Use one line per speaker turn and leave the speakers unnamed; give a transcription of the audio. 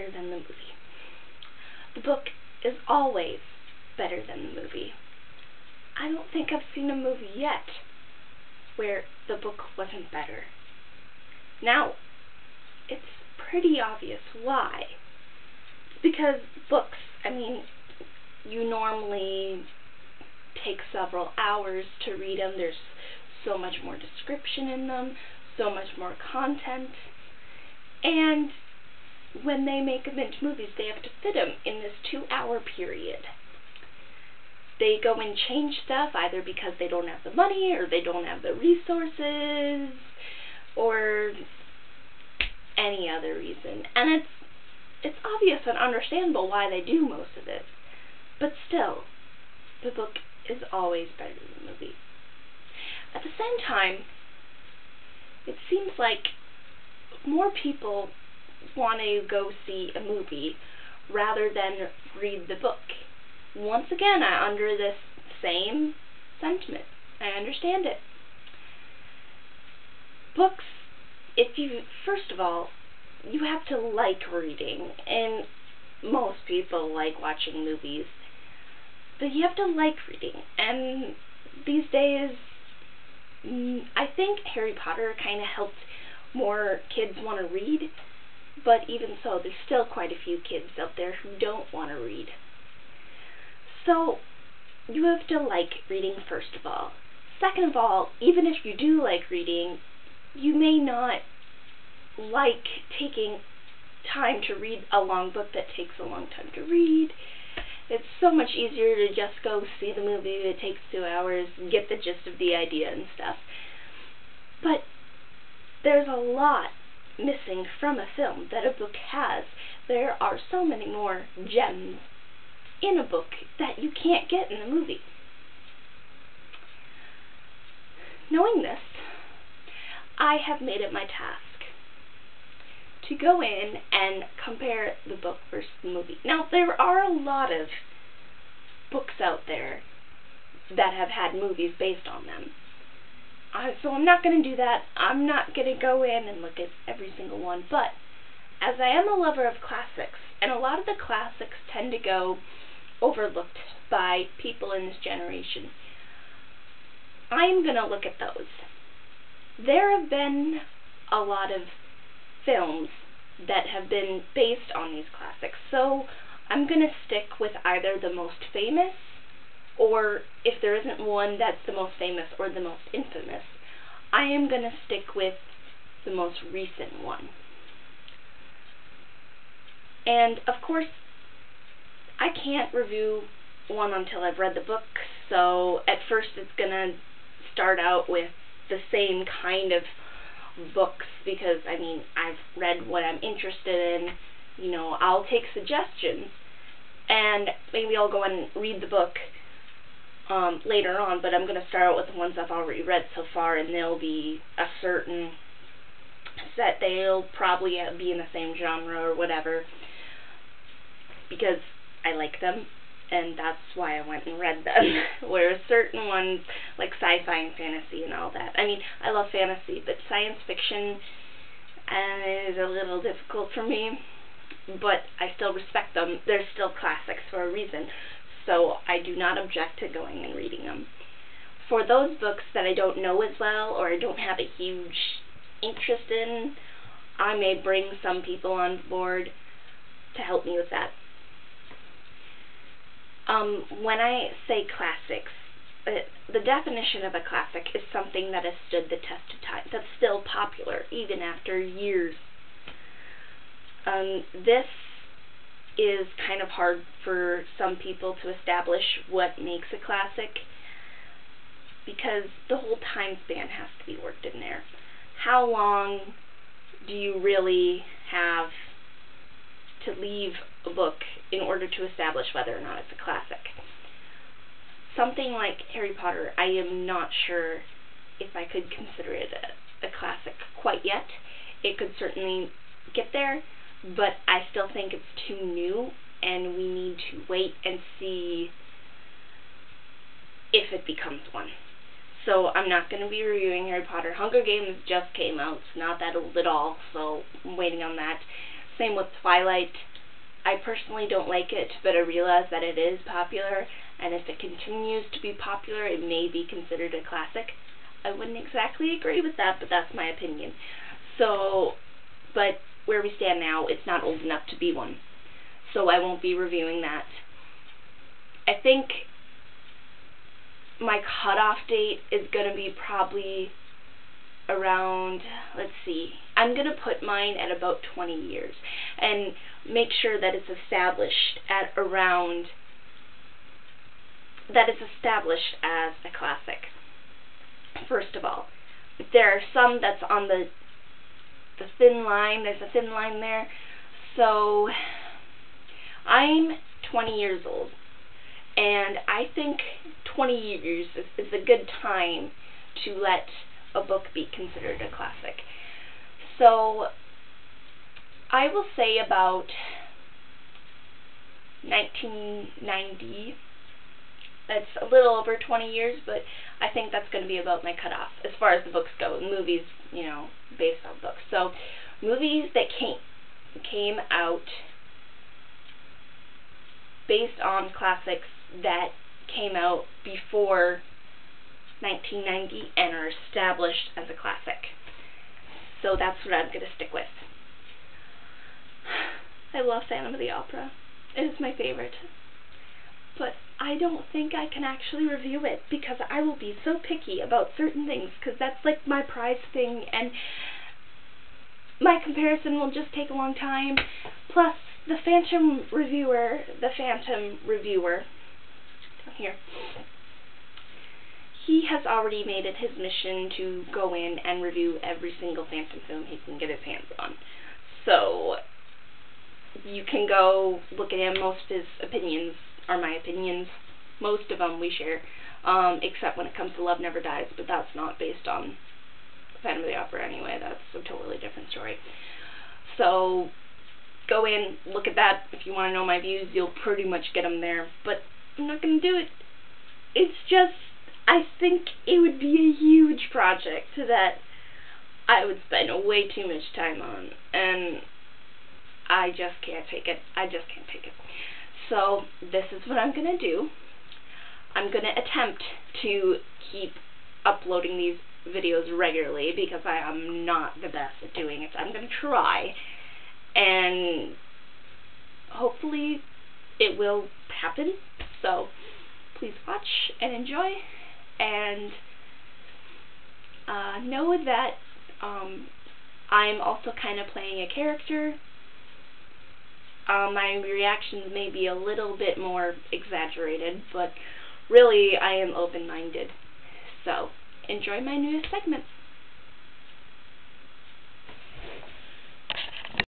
better than the movie. The book is always better than the movie. I don't think I've seen a movie yet where the book wasn't better. Now, it's pretty obvious why. It's because books, you normally take several hours to read them. There's so much more description in them, so much more content, and when they make them into movies, they have to fit them in this 2-hour period. They go and change stuff either because they don't have the money or they don't have the resources or any other reason. And it's obvious and understandable why they do most of this. But still, the book is always better than the movie. At the same time, it seems like more people want to go see a movie rather than read the book. Once again, I'm under this same sentiment. I understand it. Books, first of all, you have to like reading, and most people like watching movies, but you have to like reading, and these days, I think Harry Potter kind of helped more kids want to read, but even so, there's still quite a few kids out there who don't want to read. So, you have to like reading first of all. Second of all, even if you do like reading, you may not like taking time to read a long book that takes a long time to read. It's so much easier to just go see the movie that takes 2 hours and get the gist of the idea and stuff. But there's a lot missing from a film that a book has. There are so many more gems in a book that you can't get in a movie. Knowing this, I have made it my task to go in and compare the book versus the movie. Now, there are a lot of books out there that have had movies based on them. So I'm not going to do that. I'm not going to go in and look at every single one. But as I am a lover of classics, and a lot of the classics tend to go overlooked by people in this generation, I'm going to look at those. There have been a lot of films that have been based on these classics, so I'm going to stick with either the most famous, or if there isn't one that's the most famous or the most infamous, I am going to stick with the most recent one. And of course, I can't review one until I've read the book, so at first it's going to start out with the same kind of books, because I've read what I'm interested in. I'll take suggestions, and maybe I'll go and read the book later on, but I'm going to start out with the ones I've already read so far, and they'll be a certain set. They'll probably be in the same genre or whatever, because I like them, and that's why I went and read them. Whereas certain ones, like sci-fi and fantasy and all that, I love fantasy, but science fiction is a little difficult for me, but I still respect them. They're still classics for a reason, so I do not object to going and reading them. For those books that I don't know as well, or I don't have a huge interest in, I may bring some people on board to help me with that. When I say classics, the definition of a classic is something that has stood the test of time, that's still popular even after years. This is kind of hard for some people to establish what makes a classic, because the whole time span has to be worked in there. How long do you really have to leave a book in order to establish whether or not it's a classic? Something like Harry Potter, I am not sure if I could consider it a classic quite yet. It could certainly get there, but I still think it's too new, and we need to wait and see if it becomes one. So I'm not going to be reviewing Harry Potter. Hunger Games just came out. It's not that old at all, so I'm waiting on that. Same with Twilight. I personally don't like it, but I realize that it is popular, and if it continues to be popular, it may be considered a classic. I wouldn't exactly agree with that, but that's my opinion. So, but where we stand now, it's not old enough to be one. So I won't be reviewing that. I think my cutoff date is going to be probably around, let's see, I'm going to put mine at about 20 years and make sure that it's established at around, that it's established as a classic. First of all, there are some that's on the thin line, there's a thin line there, so I'm 20 years old, and I think 20 years is a good time to let a book be considered a classic. So I will say about 1990. That's a little over 20 years, but I think that's going to be about my cutoff as far as the books go. Movies, you know, based on books. So movies that came out based on classics that came out before 1990 and are established as a classic. So that's what I'm going to stick with. I love Phantom of the Opera. It is my favorite. But I don't think I can actually review it because I will be so picky about certain things, because that's like my prize thing, and my comparison will just take a long time. Plus, the Phantom reviewer, here, he has already made it his mission to go in and review every single Phantom film he can get his hands on. So, you can go look at him. Most of his opinions are my opinions. Most of them we share, except when it comes to Love Never Dies, but that's not based on Phantom of the Opera anyway. That's a totally different story. So, go in, look at that. If you want to know my views, you'll pretty much get them there. But I'm not going to do it. It's just, I think it would be a huge project that I would spend way too much time on, and I just can't take it. I just can't take it. So this is what I'm going to do. I'm going to attempt to keep uploading these videos regularly because I am not the best at doing it. I'm going to try, and hopefully it will happen. So please watch and enjoy, and know that I'm also kind of playing a character. My reactions may be a little bit more exaggerated, but really I am open-minded. So enjoy my newest segment.